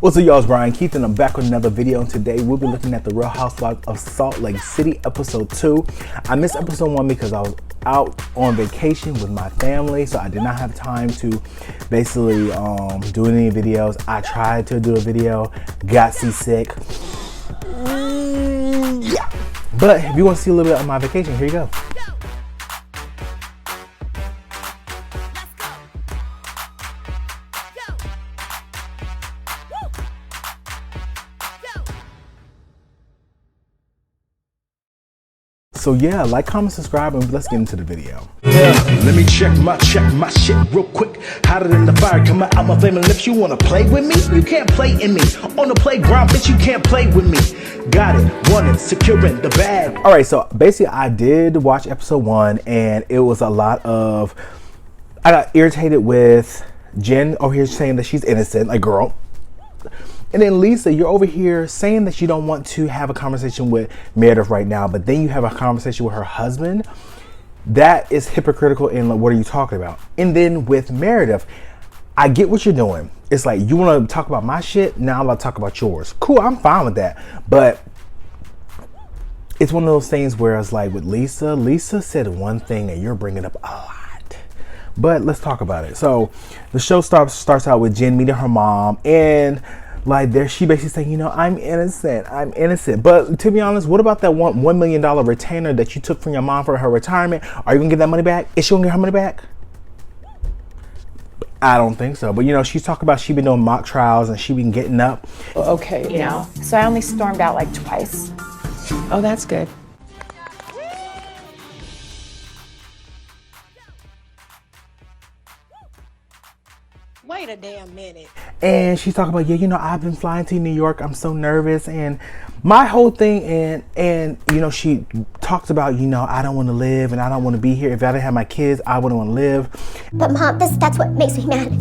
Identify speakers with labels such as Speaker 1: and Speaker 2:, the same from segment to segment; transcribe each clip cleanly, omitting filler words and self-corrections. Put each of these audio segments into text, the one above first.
Speaker 1: What's up, y'all? It's Brian Keith, and I'm back with another video. And today we'll be looking at the Real Housewives of Salt Lake City, episode 2. I missed episode 1 because I was out on vacation with my family, so I did not have time to basically do any videos. I tried to do a video, got seasick. Yeah. But if you want to see a little bit of my vacation, here you go. So yeah, like, comment, subscribe, and let's get into the video.
Speaker 2: Yeah, let me check my shit real quick. Hotter than the fire coming out my flaming lips. You wanna play with me? You can't play in me. On the playground, bitch, you can't play with me. Got it, want it, securing the bag.
Speaker 1: All right, so basically I did watch episode 1, and it was a lot of, I got irritated with Jen over here saying that she's innocent, like, girl. And then Lisa, you're over here saying that you don't want to have a conversation with Meredith right now, but then you have a conversation with her husband. That is hypocritical, and like, what are you talking about? And then with Meredith, I get what you're doing. It's like, you want to talk about my shit, now I'm about to talk about yours. Cool, I'm fine with that. But it's one of those things where it's like with Lisa said one thing and you're bringing up a lot. But let's talk about it. So the show starts out with Jen meeting her mom, and like there, she basically saying, you know, I'm innocent. But to be honest, what about that $1 million retainer that you took from your mom for her retirement? Are you gonna get that money back? Is she gonna get her money back? I don't think so. But you know, she's talking about she been doing mock trials and she been getting up.
Speaker 3: Okay, you know, so I only stormed out like twice. Oh, that's good.
Speaker 4: Wait a damn minute.
Speaker 1: And she's talking about, yeah, you know, I've been flying to New York. I'm so nervous. And my whole thing, and you know, she talks about, you know, I don't want to live and I don't want to be here. If I didn't have my kids, I wouldn't want to live.
Speaker 5: But Mom, that's what makes me mad.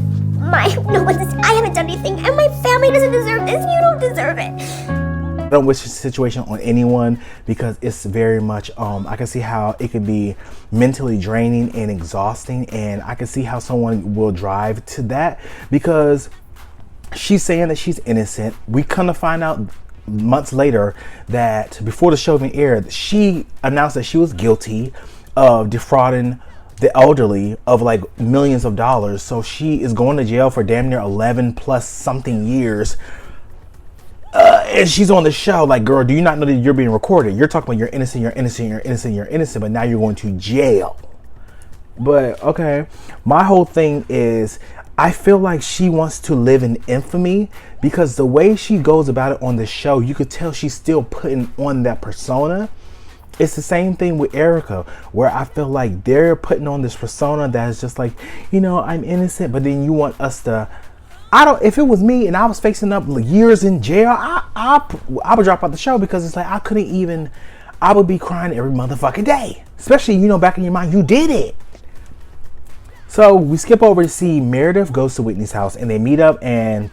Speaker 5: I haven't done anything, and my family doesn't deserve this. You don't deserve it.
Speaker 1: I don't wish this situation on anyone because it's very much, I can see how it could be mentally draining and exhausting, and I can see how someone will drive to that because she's saying that she's innocent. We come to find out months later that before the show even aired, she announced that she was guilty of defrauding the elderly of like millions of dollars. So she is going to jail for damn near 11 plus something years. And she's on the show like, girl, do you not know that you're being recorded? You're talking about you're innocent, but now you're going to jail. But okay, my whole thing is I feel like she wants to live in infamy because the way she goes about it on the show, you could tell she's still putting on that persona. It's the same thing with Erica, where I feel like they're putting on this persona that is just like, you know, I'm innocent, but then you want us to, if it was me and I was facing up years in jail, I would drop out the show because it's like I would be crying every motherfucking day. Especially, you know, back in your mind, you did it. So we skip over to see Meredith goes to Whitney's house and they meet up and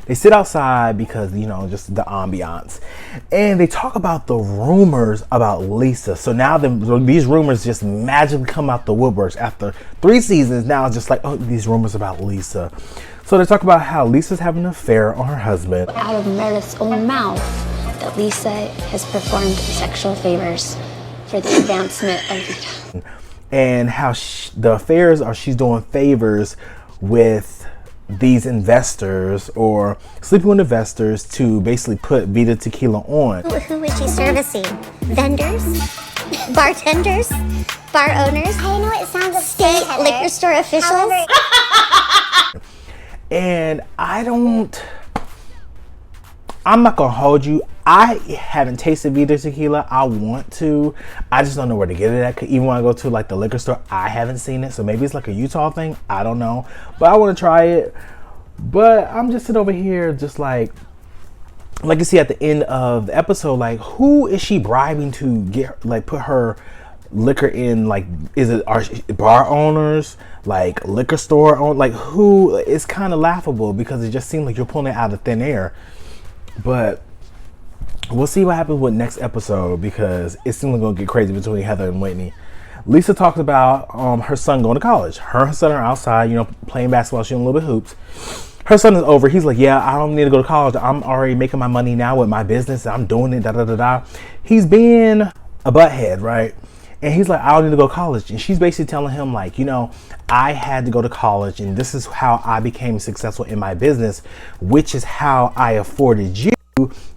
Speaker 1: they sit outside because, you know, just the ambiance. And they talk about the rumors about Lisa. So now these rumors just magically come out the woodworks after 3 seasons. Now it's just like, oh, these rumors about Lisa. So they talk about how Lisa's having an affair on her husband.
Speaker 5: Out of Meredith's own mouth, that Lisa has performed sexual favors for the advancement of the...
Speaker 1: And how the affairs are, she's doing favors with these investors or sleeping with investors to basically put Vida Tequila on.
Speaker 5: Who is she servicing? Vendors? Bartenders? Bar owners? I know it sounds like state liquor store officials.
Speaker 1: And I'm not gonna hold you. I haven't tasted Vida Tequila. I want to. I just don't know where to get it at. Even when I go to like the liquor store, I haven't seen it. So maybe it's like a Utah thing. I don't know. But I want to try it. But I'm just sitting over here just like you see at the end of the episode, like who is she bribing to get, like put her liquor in? Like, are bar owners, like liquor store owners, like who? It's kind of laughable because it just seems like you're pulling it out of thin air. But we'll see what happens with next episode because it seems like gonna get crazy between Heather and Whitney. Lisa talks about her son going to college. Her and her son are outside, you know, playing basketball, shooting a little bit hoops. her son is over. He's like, yeah, I don't need to go to college. I'm already making my money now with my business. I'm doing it, da da da da. He's being a butthead, right? And he's like, I don't need to go to college. And she's basically telling him, like, you know, I had to go to college, and this is how I became successful in my business, which is how I afforded you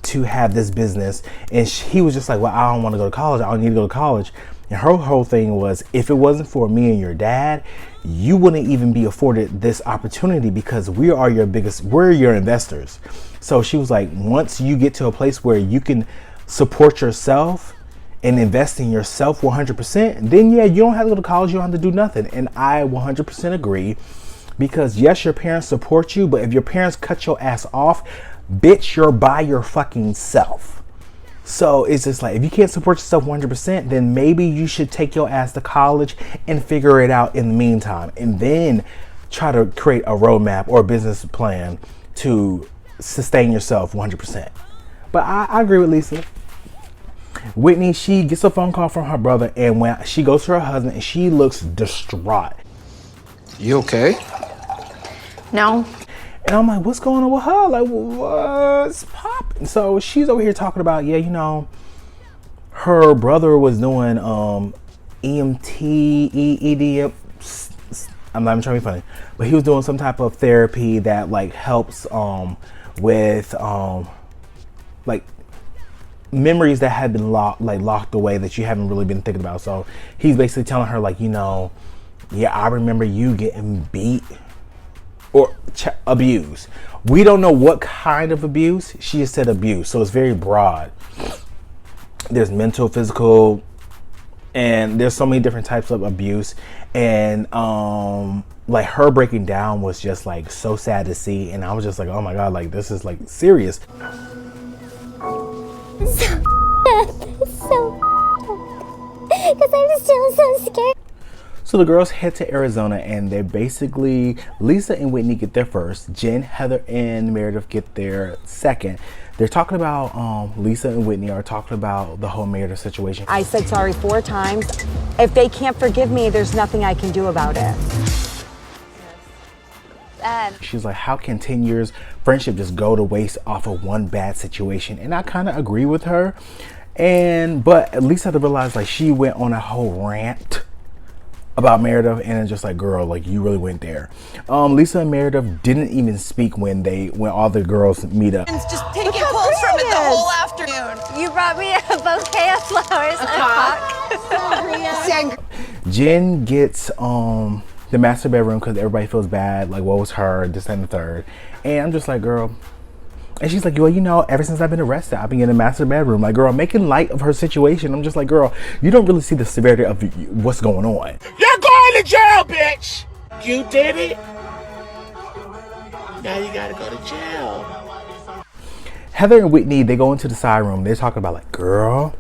Speaker 1: to have this business. And he was just like, well, I don't want to go to college. I don't need to go to college. And her whole thing was, if it wasn't for me and your dad, you wouldn't even be afforded this opportunity, because we're your investors. So she was like, once you get to a place where you can support yourself and invest in yourself 100%, then yeah, you don't have to go to college, you don't have to do nothing. And I 100% agree, because yes, your parents support you, but if your parents cut your ass off, bitch, you're by your fucking self. So it's just like, if you can't support yourself 100%, then maybe you should take your ass to college and figure it out in the meantime, and then try to create a roadmap or a business plan to sustain yourself 100%. But I agree with Lisa. Whitney, she gets a phone call from her brother, and when she goes to her husband, and she looks distraught.
Speaker 6: You okay?
Speaker 3: No.
Speaker 1: And I'm like, what's going on with her? Like, what's popping? So she's over here talking about, yeah, you know, her brother was doing EMT, EDM. I'm not even trying to be funny, but he was doing some type of therapy that like helps with like memories that had been locked away that you haven't really been thinking about. So he's basically telling her, like, you know, yeah, I remember you getting beat or abused. We don't know what kind of abuse. She just said abuse, so it's very broad. There's mental, physical, and there's so many different types of abuse. And like her breaking down was just like so sad to see, and I was just like, oh my god, like this is like serious.
Speaker 5: So because I'm still so scared.
Speaker 1: So the girls head to Arizona, and they basically, Lisa and Whitney get there first. Jen, Heather, and Meredith get there second. They're talking about, Lisa and Whitney are talking about the whole Meredith situation.
Speaker 7: I said sorry 4 times. If they can't forgive me, there's nothing I can do about it.
Speaker 1: She's like, how can 10 years friendship just go to waste off of one bad situation? And I kind of agree with her. But Lisa had to realize, like, she went on a whole rant about Meredith, and it's just like, girl, like, you really went there. Lisa and Meredith didn't even speak when all the girls meet up.
Speaker 4: Just taking pulls from it the whole afternoon.
Speaker 5: You brought me a bouquet of flowers and a clock.
Speaker 1: Jen gets the master bedroom because everybody feels bad, like, what was her, this and the third. And I'm just like, girl. And she's like, well, you know, ever since I've been arrested, I've been in the master bedroom. Like, girl, making light of her situation. I'm just like, girl, you don't really see the severity of what's going on.
Speaker 8: You're going to jail, bitch! You did it. Now you gotta go to jail.
Speaker 1: Heather and Whitney, they go into the side room. They're talking about, like, girl,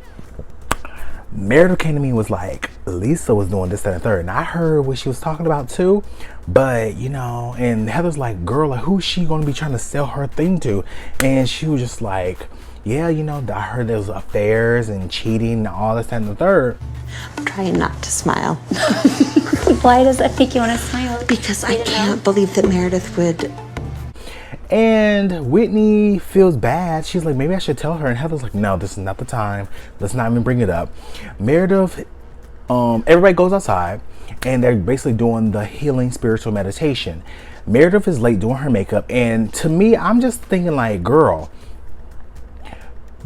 Speaker 1: Meredith came to me and was like, Lisa was doing this, that, and third. And I heard what she was talking about too. But, you know, and Heather's like, girl, like, who's she going to be trying to sell her thing to? And she was just like, yeah, you know, I heard there was affairs and cheating and all this, that, and the third.
Speaker 9: I'm trying not to smile.
Speaker 5: Why does that make you want to smile?
Speaker 9: Because I can't believe that Meredith would.
Speaker 1: And Whitney feels bad. She's like, maybe I should tell her. And Heather's like, no, this is not the time. Let's not even bring it up. Meredith, everybody goes outside, and they're basically doing the healing spiritual meditation. Meredith is late doing her makeup, and to me, I'm just thinking, like, girl,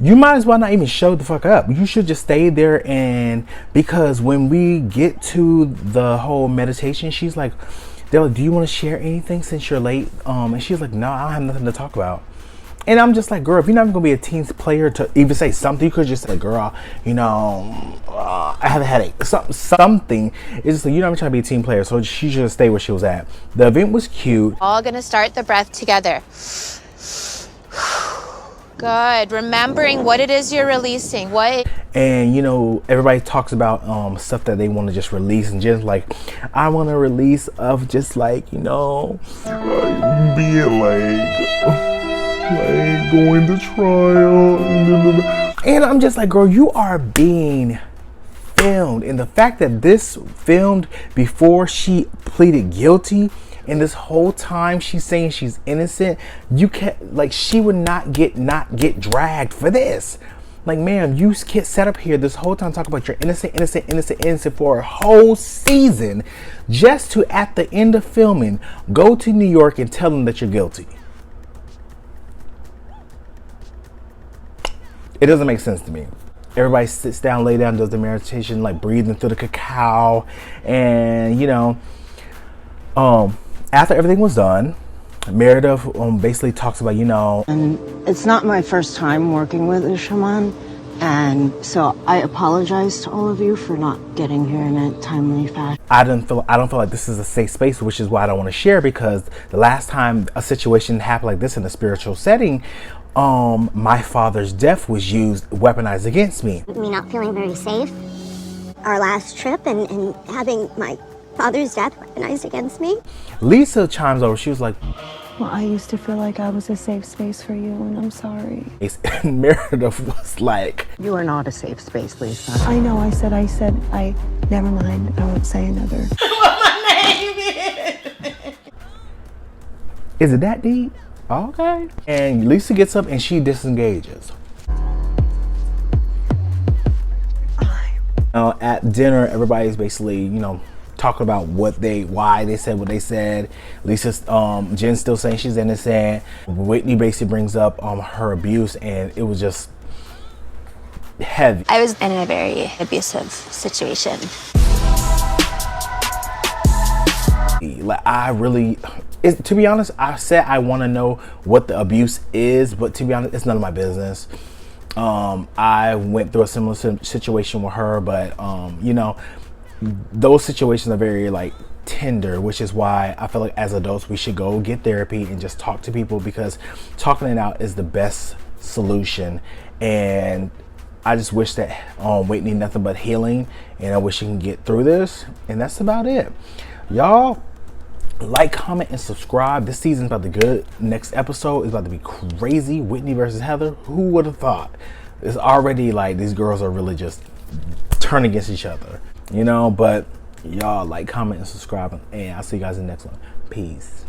Speaker 1: you might as well not even show the fuck up. You should just stay there. And because when we get to the whole meditation, she's like, they're like, do you want to share anything since you're late? And she's like, no, I don't have nothing to talk about. And I'm just like, girl, if you're not even gonna be a team player to even say something, you could just say, girl, you know, I have a headache. Something. It's just like, you're not even trying to be a team player, so she should stay where she was at. The event was cute.
Speaker 10: All gonna start the breath together. Good. Remembering what it is you're releasing. What?
Speaker 1: And, you know, everybody talks about stuff that they want to just release. And just like, I want to release of just like, you know, being like going to trial. And I'm just like, girl, you are being filmed. And the fact that this filmed before she pleaded guilty, And this whole time she's saying she's innocent. You can't, like, she would not get dragged for this. Like, ma'am, you can't set up here this whole time talk about you're innocent for a whole season just to, at the end of filming, go to New York and tell them that you're guilty. It doesn't make sense to me. Everybody sits down, lay down, does the meditation, like breathing through the cacao. And, you know, after everything was done, Meredith basically talks about, you know,
Speaker 11: and it's not my first time working with a shaman, and so I apologize to all of you for not getting here in a timely fashion.
Speaker 1: I don't feel like this is a safe space, which is why I don't want to share, because the last time a situation happened like this in a spiritual setting, my father's death was weaponized against me.
Speaker 5: Me not feeling very safe. Our last trip and having my father's death weaponized against me.
Speaker 1: Lisa chimes over. She was like,
Speaker 12: well, I used to feel like I was a safe space for you, and I'm sorry.
Speaker 1: And Meredith was like,
Speaker 11: you are not a safe space, Lisa.
Speaker 12: I know, I said, never mind, I won't say another.
Speaker 8: What my name
Speaker 1: is it that deep? Okay. And Lisa gets up and she disengages. At dinner, everybody's basically, you know, talking about why they said what they said. Lisa's, Jen's still saying she's innocent. Whitney basically brings up her abuse, and it was just heavy.
Speaker 5: I was in a very abusive situation.
Speaker 1: Like, to be honest, I said I want to know what the abuse is, but to be honest, it's none of my business. I went through a similar situation with her, but you know, those situations are very like tender, which is why I feel like as adults we should go get therapy and just talk to people, because talking it out is the best solution. And I just wish that Whitney nothing but healing, and I wish she can get through this. And that's about it, y'all. Like, comment, and subscribe. This season's about to be good. Next episode is about to be crazy. Whitney versus Heather. Who would have thought? It's already like these girls are really just turning against each other, you know. But y'all, like, comment, and subscribe, and I'll see you guys in the next one. Peace.